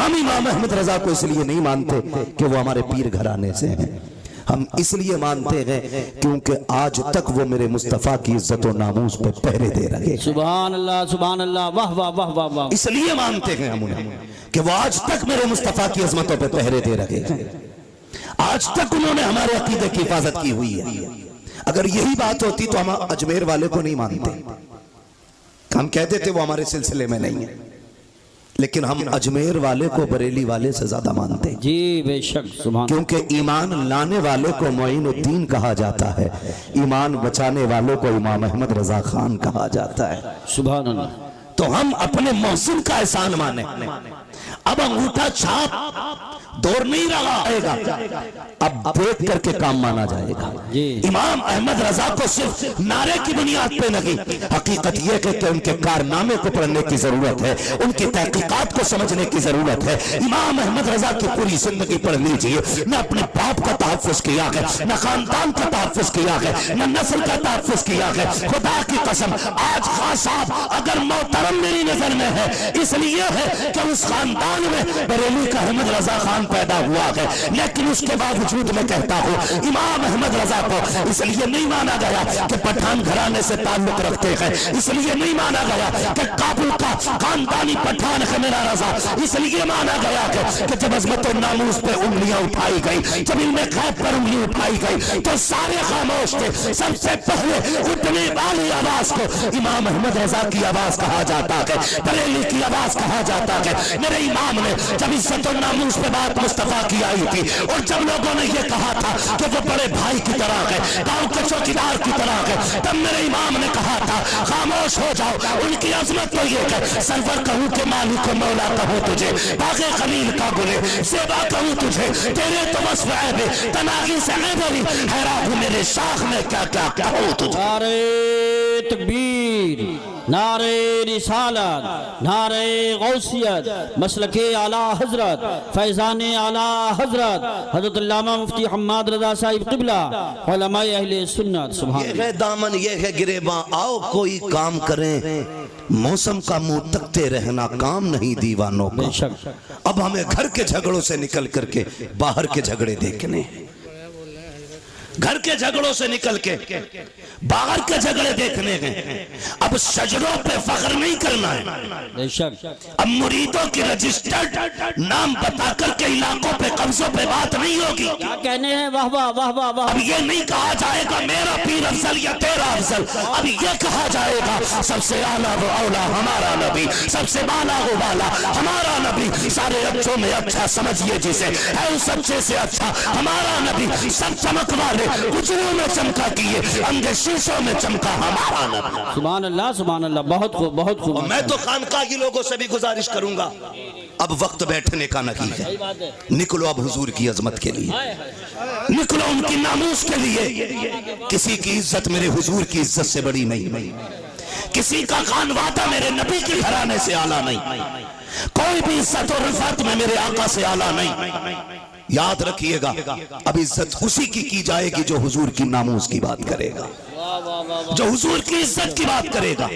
ہم امام احمد رضا کو اس لیے نہیں مانتے کہ وہ ہمارے پیر گھرانے سے ہیں، ہم اس لیے مانتے ہیں کیونکہ آج تک وہ میرے مصطفیٰ کی عزت و ناموس پہ پہرے دے رہے ہیں۔ سبحان اللہ سبحان اللہ، واہ واہ واہ واہ واہ، اس لیے مانتے ہیں ہم انہیں کہ وہ آج تک میرے مصطفیٰ کی عظمتوں پہ پہرے دے رہے ہیں، آج تک انہوں نے ہمارے عقیدے کی حفاظت کی ہوئی ہے۔ اگر یہی بات ہوتی تو ہم اجمیر والے کو نہیں مانتے، ہم کہتے تھے وہ ہمارے سلسلے میں نہیں ہے، لیکن ہم اجمیر والے کو بریلی والے سے زیادہ مانتے ہیں، جی بے شک سبحان، کیونکہ ایمان لانے والے کو معین الدین کہا جاتا ہے، ایمان بچانے والوں کو امام احمد رضا خان کہا جاتا ہے۔ سبحان اللہ۔ تو ہم اپنے محسن کا احسان مانیں، اب انگوٹھا چھاپ دور نہیں رہا آئے گا، اب دیکھ کر کے کام مانا جائے گا۔ امام احمد رضا کو صرف نعرے کی بنیاد پہ نہیں، حقیقت یہ کہ ان کے کارنامے کو پڑھنے کی ضرورت ہے، ان کی تحقیقات کو سمجھنے کی ضرورت ہے۔ امام احمد رضا کی پوری زندگی پڑھ لیجئے، نہ اپنے باپ کا تحفظ کیا ہے، نہ خاندان کا تحفظ کیا ہے، نہ نسل کا تحفظ کیا ہے۔ خدا کی قسم آج خان صاحب اگر محترم میری نظر میں ہے اس لیے ہے کہ اس خاندان میں بریلی کا احمد رضا خان پیدا ہوا ہے، لیکن اس کے باوجود میں کہتا ہوں امام احمد رضا کو اس لیے نہیں مانا گیا کہ پٹھان گھرانے سے تعلق رکھتے ہیں، اس لیے نہیں مانا گیا کہ کابل کا خاندانی پٹھان ہے میرا رضا، اس لیے مانا گیا کہ جب عظمت و ناموس پہ انگلیاں اٹھائی گئی، جب علم غیب پر انگلی اٹھائی گئی تو سارے خاموش تھے۔ سب سے پہلے اٹھنے والی آواز کو امام احمد رضا کی آواز کہا جاتا ہے، بریلی کی آواز کہا جاتا ہے۔ میرے امام نے جب عزت و ناموس پہ بات مصطفیٰ کی آئی تھی اور جب لوگوں نے یہ کہا تھا کہ وہ بڑے بھائی کی طرح ہے، گاؤں کے چوکیدار کی طرح ہے، تب میرے امام نے کہا تھا خاموش ہو جاؤ، ان کی عظمت تو یہ کہ سرور کہوں کہ مالک و مولا کہوں تجھے، باغ خلیل کا گلے زیبا کہوں تجھے، تیرے تو وصف عیب تناغی سے عیبری، حیران ہوں میرے شاخ میں کیا کیا کہوں تجھے۔ نعرے تکبیر، نعرے رسالت، نعرے غوثیت، مسلک اعلی حضرت، فیضان اعلی حضرت حضرت علامہ مفتی حماد رضا صاحب قبلہ، علماء اہل سنت۔ سبحان یہ ہے دامن یہ ہے گریباں، آؤ کوئی کام کریں، موسم کا منہ تکتے رہنا کام نہیں دیوانوں بے کا۔ شک، اب ہمیں گھر کے جھگڑوں سے نکل کر کے باہر کے جھگڑے دیکھنے ہیں، گھر کے جھگڑوں سے نکل کے باہر کے جھگڑے دیکھنے ہیں۔ اب شجروں پہ فخر نہیں کرنا ہے، بے شک، اب مریدوں کی رجسٹرڈ نام بتا کر کے علاقوں پہ قبضوں پہ بات نہیں ہوگی۔ کیا کہنے ہیں، واہ واہ واہ واہ واہ، اب یہ نہیں کہا جائے گا میرا پیر افضل یا تیرا افضل، اب یہ کہا جائے گا سب سے اعلیٰ و اولا ہمارا نبی، سب سے بالا و بالا ہمارا نبی، سارے اچھوں میں اچھا سمجھیے جسے ہے اس اچھے سے اچھا ہمارا نبی، سب چمک والے کچروں میں چمکا کیے انگے شیشوں میں چمکا ہمارا نبی۔ سبحان اللہ سبحان اللہ، بہت خوب بہت خوب۔ میں تو خانقاہی لوگوں سے بھی گزارش کروں گا، اب وقت بیٹھنے کا نہیں ہے، نکلو اب حضور کی عظمت کے لیے، نکلو ان کی ناموس کے لیے۔ کسی کی عزت میرے حضور کی عزت سے بڑی نہیں، کسی کا خانوادہ میرے نبی کے گھرانے سے اعلیٰ نہیں، کوئی بھی عزت و رفعت میں میرے آقا سے اعلیٰ نہیں۔ یاد رکھیے گا اب عزت اسی کی جائے گی جو حضور کی ناموس کی بات کرے گا، جو حضور کی عزت کی بات کرے گا۔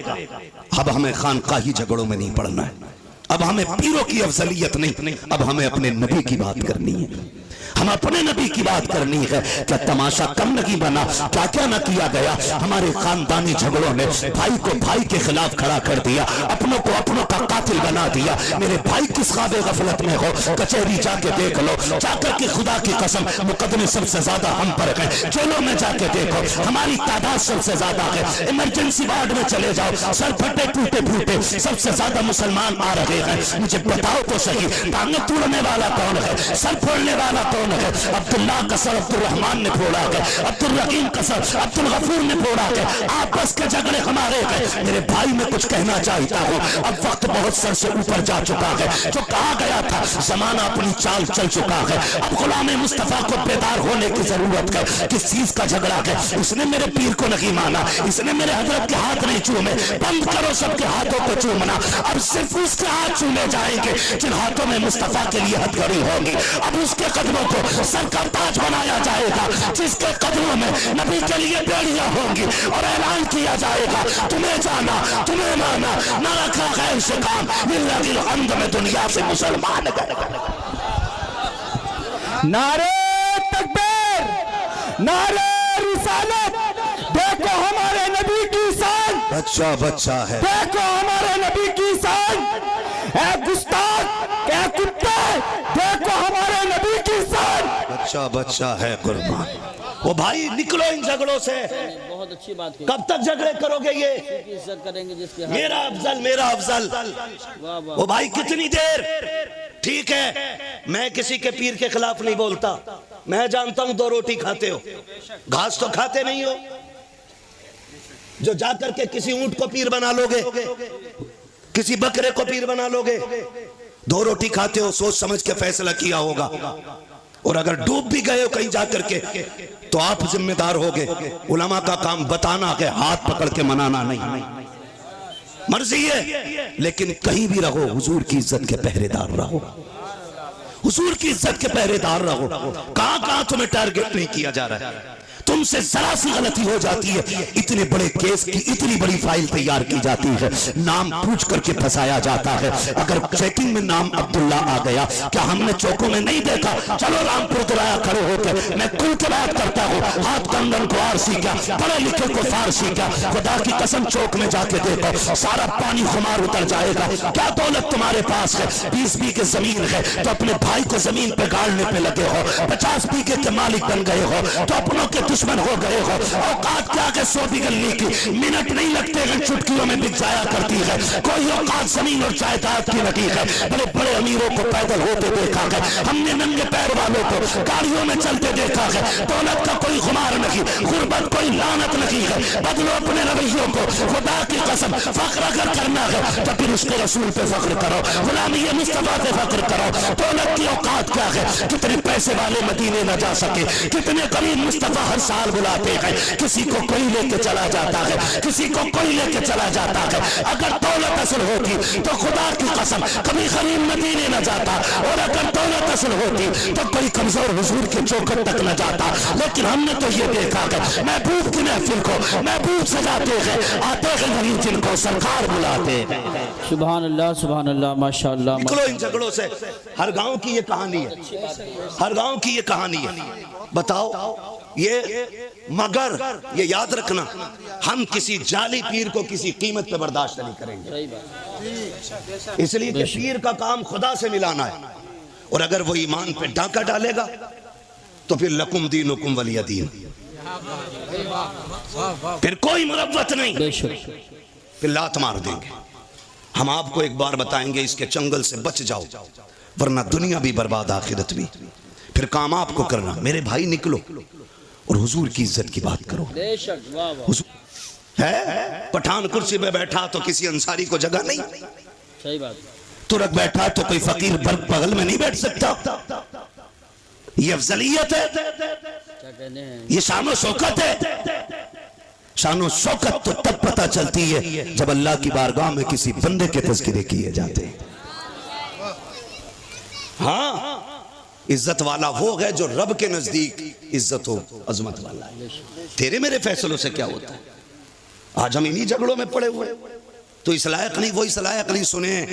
اب ہمیں خانقاہی جھگڑوں میں نہیں پڑنا ہے، اب ہمیں پیروں کی افضلیت نہیں، اب ہمیں اپنے نبی کی بات کرنی ہے، ہم اپنے نبی کی بات کرنی ہے۔ کیا تماشا کم نہیں بنا، کیا کیا نہ کیا گیا، ہمارے خاندانی جھگڑوں نے بھائی کو بھائی کے خلاف کھڑا کر دیا، اپنوں کو اپنوں کا قاتل بنا دیا۔ میرے بھائی کس خواب غفلت میں ہو، کچہری جا کے دیکھ لو، جا کر کے خدا کی قسم مقدمے سب سے زیادہ ہم پر ہیں، جیلوں میں جا کے دیکھو ہماری تعداد سب سے زیادہ ہے، ایمرجنسی وارڈ میں چلے جاؤ سر پھٹے ٹوٹے پھوٹے سب سے زیادہ مسلمان آ رہے ہیں۔ مجھے بتاؤ تو صحیح ٹانگیں توڑنے والا کون ہے، سر پھوڑنے والا کون ہے؟ عبداللہ کا سر عبد الرحمن نے پھوڑا ہے، عبد الرحیم کا سر عبد الغفور نے پھوڑا ہے، آپس کے جھگڑے ہمارے ہیں۔ میرے بھائی میں کچھ کہنا چاہتا ہوں، اب وقت بہت سر سے اوپر جا چکا ہے، جو کہا گیا تھا زمانہ اپنی چال چل چکا ہے، اب غلام مصطفیٰ کو بیدار ہونے کی ضرورت ہے۔ کس چیز کا جھگڑا ہے؟ اس نے میرے پیر کو نہیں مانا، اس نے میرے حضرت کے ہاتھ نہیں چومے، بند کرو سب کے ہاتھوں کو چومنا، اب صرف اس کے ہاتھ چومے جائیں گے جن ہاتھوں میں مصطفیٰ کے لیے ہتھ گھڑی ہوگی، اب اس کے قدموں کو سر کا تاج بنایا جائے گا، جس کے قدموں میں نبی کے لیے بیڑیاں ہوں گی اور اعلان کیا جائے گا تمہیں جانا تمہیں مانا، نہ رکھا غیر سے کام، للہ الحمد میں دنیا سے مسلمان گئے۔ نعرہ تکبیر، نعرہ رسالت، دیکھو ہمارے نبی کی شان، بچہ بچہ ہے، دیکھو ہمارے نبی کی شان، اے گستاخ، اے کتے، دیکھو ہمارے نبی کی شان۔ بچہ بچہ ہے قربان۔ وہ بھائی نکلو ان جھگڑوں سے، بہت اچھی بات کی، کب تک جھگڑے کرو گے یہ؟ عزت کریں گے جس کی میرا افضل میرا افضل، وہ بھائی کتنی دیر؟ ٹھیک ہے میں کسی کے پیر کے خلاف نہیں بولتا، میں جانتا ہوں 2 روٹی کھاتے ہو، گھاس تو کھاتے نہیں ہو، جو جا کر کے کسی اونٹ کو پیر بنا لو گے، کسی بکرے کو پیر بنا لو گے، 2 روٹی کھاتے ہو، سوچ سمجھ کے فیصلہ کیا ہوگا، اور اگر ڈوب بھی گئے ہو کہیں جا کر کے تو آپ ذمہ دار ہوگے۔ علماء کا کام بتانا ہے، ہاتھ پکڑ کے منانا نہیں، مرضی ہے، لیکن کہیں بھی رہو حضور کی عزت کے پہرے دار رہو، حضور کی عزت کے پہرے دار رہو۔ کہاں کہاں تمہیں ٹارگٹ نہیں کیا جا رہا ہے، تم سے ذرا سی غلطی ہو جاتی ہے، اتنے بڑے کیس کی اتنی بڑی فائل تیار کی جاتی ہے، نام پوچھ کر کے پھنسایا جاتا ہے۔ اگر چیکنگ میں نام عبداللہ آ گیا، کیا ہم نے چوکوں میں نہیں دیکھا؟ چلو رامپور درایا کھڑے ہو کے میں کل کے بات کرتا ہوں، ہاتھ کندن کو آرسی کیا، پڑھے لکھے کو فارسی کیا، خدا کی قسم چوک میں جا کے دیکھو سارا پانی خمار اتر جائے گا۔ کیا دولت تمہارے پاس ہے؟ 20 بیگھے زمین ہے تو اپنے بھائی کو زمین پہ گاڑنے پہ لگے ہو، 50 بیگھے کے مالک بن گئے ہو تو اپنوں کے دشمن ہو گئے ہو۔ اوقات کیا کہ 100 بیگھے کی منٹ نہیں لگتے ہیں، چٹکیوں میں بک جایا کرتی ہے۔ کوئی اوقات زمین اور جائیداد کی نہیں ہے، بڑے بڑے امیروں کو پیدل ہوتے دیکھا ہے، ہم نے ننگے پیر والوں کو گاڑیوں میں چلتے دیکھا ہے۔ دولت کا کوئی خمار نہیں، غربت کوئی لعنت نہیں ہے۔ بدلو اپنے رویوں کو، خدا کی قسم فخر اگر کرنا ہے تو پھر اس کے رسول پہ فخر کرو، غلامی مصطفیٰ پہ فخر کرو۔ دولت کی اوقات کیا ہے؟ کتنے پیسے والے مدینے نہ جا سکے، کتنے قریب مصطفیٰ ہر سال بلاتے ہیں، کسی کو کوئی لے کے چلا جاتا ہے، کسی کو کوئی لے کے چلا جاتا ہے۔ اگر دولت اصل ہوتی تو خدا کی قسم کبھی غریب مدینے نہ جاتا، اور اگر دولت اصل ہوتی تو کوئی کمزور حضور کے چوکھٹ تک نہ جاتا۔ لیکن ہم نے تو یہ دیکھا کہ محبوب کی محفل کو محبوب سجاتے ہیں، آتے ہیں وہی جن کو سرکار بلاتے ہیں۔ سبحان اللہ سبحان اللہ ماشاءاللہ۔ نکلو ان جھگڑوں سے، ہر گاؤں کی یہ کہانی ہے، ہر گاؤں کی یہ کہانی ہے۔ بتاؤ یہ، مگر یہ یاد رکھنا ہم کسی جعلی پیر کو کسی قیمت پہ برداشت نہیں کریں گے، اس لیے کہ پیر کا کام خدا سے ملانا ہے، اور اگر وہ ایمان پہ ڈاکہ ڈالے گا تو پھر لکم دینکم ولی دین، پھر کوئی مروت نہیں، پھر لات مار دیں گے۔ ہم آپ کو ایک بار بتائیں گے اس کے چنگل سے بچ جاؤ، ورنہ دنیا بھی برباد آخرت بھی، پھر کام آپ کو کرنا۔ میرے بھائی نکلو اور حضور کی عزت کی بات کرو۔ ہے پٹھان کرسی پہ بیٹھا تو کسی انصاری کو جگہ نہیں، صحیح بات، ترک بیٹھا تو کوئی فقیر بغل میں نہیں بیٹھ سکتا۔ یہ افضلیت ہے، کیا کہنے ہیں، یہ شان و شوکت ہے۔ شان و شوکت تو تب پتہ چلتی ہے جب اللہ کی بارگاہ میں کسی بندے کے تذکرے کیے جاتے ہیں۔ ہاں عزت والا وہ ہے جو رب کے نزدیک عزت و عظمت والا ہے۔ تیرے میرے فیصلوں سے کیا ہوتا ہے؟ آج ہم انہی جھگڑوں میں پڑے ہوئے، تو اس لائق نہیں وہ اس لائق نہیں۔ سنیں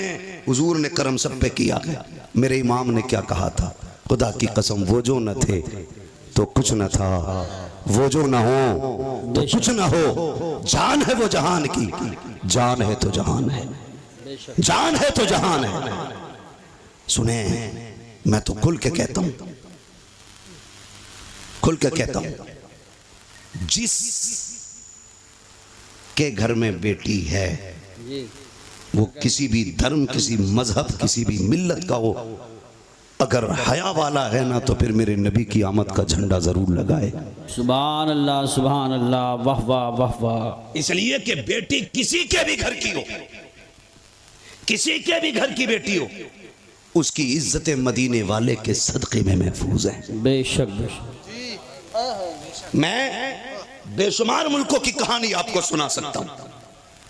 حضور نے کرم سب پہ کیا ہے، میرے امام نے کیا کہا تھا، خدا کی قسم وہ جو نہ تھے تو کچھ نہ تھا، وہ جو نہ ہو تو کچھ نہ ہو، جان ہے وہ جہان کی، جان ہے تو جہان ہے، جان ہے تو جہان ہے۔ سنیں میں تو کھل کے کہتا ہوں، کھل کے کہتا ہوں، جس کے گھر میں بیٹی ہے وہ کسی بھی دھرم، کسی مذہب، کسی بھی ملت کا ہو، اگر حیا والا ہے نا تو پھر میرے نبی کی آمد کا جھنڈا ضرور لگائے۔ سبحان اللہ واہ واہ واہ واہ۔ اس لیے کہ بیٹی کسی کے بھی گھر کی ہو، کسی کے بھی گھر کی بیٹی ہو، اس کی عزت مدینے والے کے صدقے میں محفوظ ہے۔ بے شک بے شک۔ میں بے شمار ملکوں کی کہانی آپ کو سنا سکتا ہوں،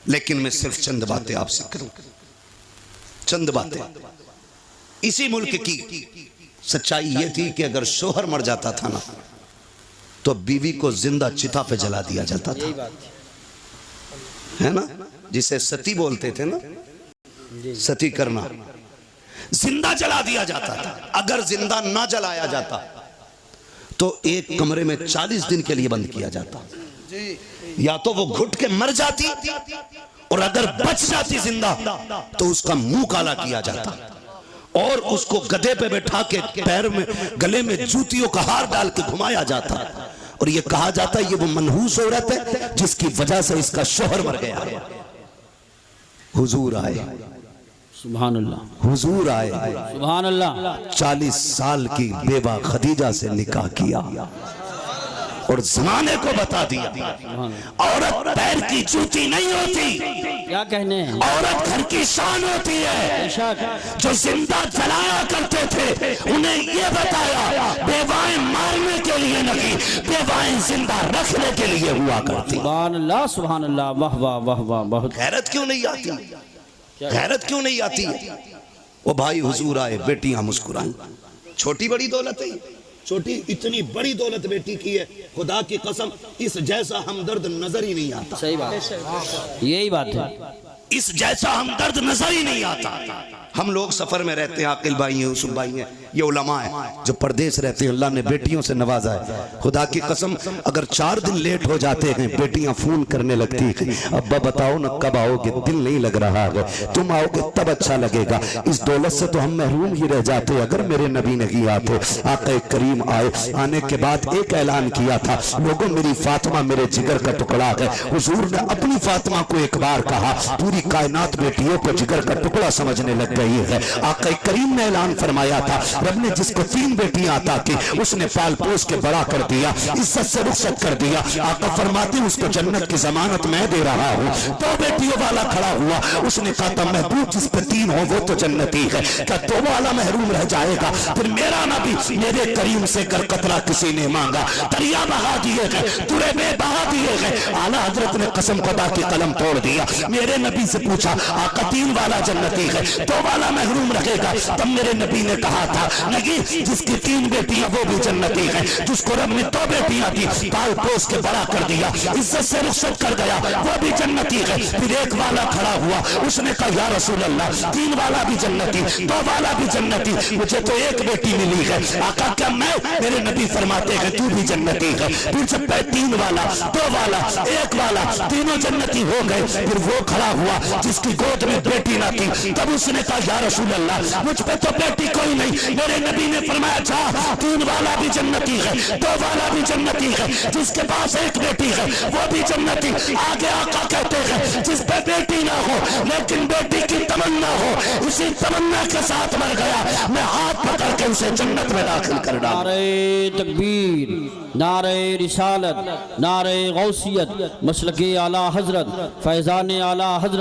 لیکن میں صرف چند باتیں آپ سے کروں، چند باتیں۔ اسی ملک کی سچائی یہ تھی کہ اگر شوہر مر جاتا تھا نا تو بیوی کو زندہ چتا پہ جلا دیا جاتا تھا، ہے نا، جسے ستی بولتے تھے نا، ستی کرنا، زندہ جلا دیا جاتا تھا۔ اگر زندہ نہ جلایا جاتا تو ایک کمرے میں 40 دن کے لیے بند کیا جاتا، یا تو وہ گھٹ کے مر جاتی اور اگر بچ جاتی زندہ تو اس کا منہ کالا کیا جاتا اور اس کو گدھے پہ بٹھا کے پیر میں گلے میں جوتیوں کا ہار ڈال کے گھمایا جاتا اور یہ کہا جاتا یہ وہ منحوس عورت ہے جس کی وجہ سے اس کا شوہر مر گیا۔ حضور آئے، سبحان اللہ، حضور آئے، سبحان اللہ، 40 سال کی بیوہ خدیجہ سے نکاح کیا اور زمانے کو بتا دیا عورت پیر کی جوتی نہیں ہوتی، کیا کہنے ہیں، عورت گھر کی شان ہوتی ہے۔ جو زندہ جلایا کرتے تھے انہیں یہ بتایا بیوائیں مارنے کے لیے نہیں، بیوائیں زندہ رکھنے کے لیے ہوا کرتی۔ سبحان اللہ، سبحان اللہ، واہ واہ واہ واہ، بہت غیرت کیوں نہیں آتی؟ غیرت کیوں نہیں آتی؟ وہ بھائی حضور آئے، بیٹیاں مسکرائیں۔ چھوٹی بڑی دولت ہے، چھوٹی اتنی بڑی دولت بیٹی کی ہے، خدا کی قسم اس جیسا ہمدرد نظر ہی نہیں آتا، صحیح بات، یہی بات ہے، اس جیسا ہمدرد نظر ہی نہیں آتا۔ ہم لوگ سفر میں رہتے ہیں، عاقل بھائی ہیں، یوسف بھائی ہیں، یہ علماء ہیں جو پردیس رہتے ہیں، اللہ نے بیٹیوں سے نوازا ہے۔ خدا کی قسم اگر 4 دن لیٹ ہو جاتے ہیں بیٹیاں فون کرنے لگتی ہیں، ابا بتاؤ نا کب آؤ گے، دل نہیں لگ رہا ہے، تم آؤ گے تب اچھا لگے گا۔ اس دولت سے تو ہم محروم ہی رہ جاتے اگر میرے نبی نہیں آتے۔ آقا کریم آئے، آنے کے بعد ایک اعلان کیا تھا، لوگوں میری فاطمہ میرے جگر کا ٹکڑا ہے۔ حضور نے اپنی فاطمہ کو ایک بار کہا، پوری کائنات بیٹیوں کو جگر کا ٹکڑا سمجھنے لگ گئی ہے۔ آقا کریم نے اعلان فرمایا تھا، رب نے جس کو 3 بیٹیاں عطا کی اس نے پال پوس کے بڑا کر دیا، عزت سے رخصت کر دیا۔ آقا فرماتے ہیں اس کو جنت کی ضمانت میں دے رہا ہوں۔ 2 بیٹیوں والا کھڑا ہوا، اس نے کہا تھا محبوب جس پہ 3 ہو وہ تو جنتی ہے، کیا 2 والا محروم رہ جائے گا؟ پھر میرا نبی میرے کریم سے کر قطرہ کسی نے مانگا، دریا بہا دیے گئے، ترے میں بہا دیے گئے۔ اعلیٰ حضرت نے قسم خدا کی قلم توڑ دیا، میرے نبی سے پوچھا آقا 3 والا جنتی ہے 2 والا محروم رہے گا؟ تب میرے نبی نے کہا تھا نہیں، جس کی 3 بیٹیاں وہ بھی جنتی ہیں، جس کو رب نے 2 بیٹیاں دی پال پوس کے بڑا کر دیا، عزت سے رخصت کر گیا، وہ بھی جنتی ہے۔ پھر 1 والا کھڑا ہوا، اس نے کہا یا رسول اللہ 3 والا بھی جنتی 2 والا بھی جنتی، مجھے تو 1 بیٹی ملی ہے۔ آقا کیا میں؟ میرے نبی فرماتے ہیں تو بھی جنتی ہے۔ پھر جب 3 والا 2 والا 1 والا تینوں جنتی ہو گئے، پھر وہ کھڑا ہوا جس کی گود میں بیٹی نہ تھی، تب اس نے کہا یا رسول اللہ مجھ پہ تو بیٹی کوئی نہیں۔ میرے نبی نے فرمایا اچھا 3 والا بھی جنتی ہے 2 والا بھی جنتی ہے، جس کے پاس 1 بیٹی ہے وہ بھی جنتی۔ آگے آقا کہتے ہیں جس پہ بیٹی نہ ہو لیکن بیٹی کی تمنا ہو، اسی تمنا کے ساتھ مر گیا، میں ہاتھ پکڑ کے اسے جنت میں داخل کر ڈالوں۔ نعرہ تکبیر، نعرہ رسالت، نعرہ غوثیت، مسلک اعلیٰ حضرت، فیضان اعلیٰ حضرت۔